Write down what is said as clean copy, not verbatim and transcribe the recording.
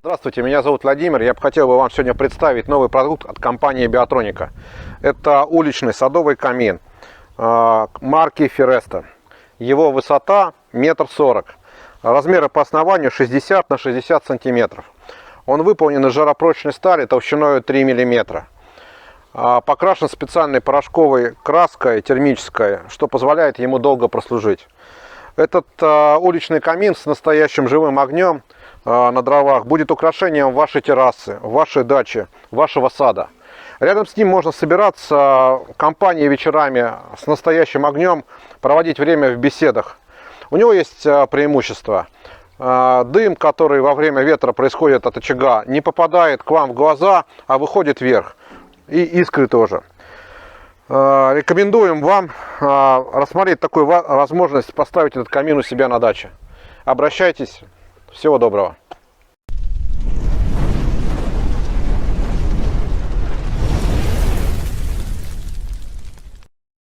Здравствуйте, меня зовут Владимир. Я бы хотел вам сегодня представить новый продукт от компании Biotronica. Это уличный садовый камин марки Feresto. Его высота 1,40 м. Размеры по основанию 60 на 60 сантиметров. Он выполнен из жаропрочной стали толщиной 3 мм. Покрашен специальной порошковой краской термической, что позволяет ему долго прослужить. Этот уличный камин с настоящим живым огнем на дровах будет украшением вашей террасы, вашей дачи, вашего сада. Рядом с ним можно собираться в компании вечерами с настоящим огнем, проводить время в беседах. У него есть преимущество. Дым, который во время ветра происходит от очага, не попадает к вам в глаза, а выходит вверх. И искры тоже. Рекомендуем вам рассмотреть такую возможность поставить этот камин у себя на даче. Обращайтесь. Всего доброго.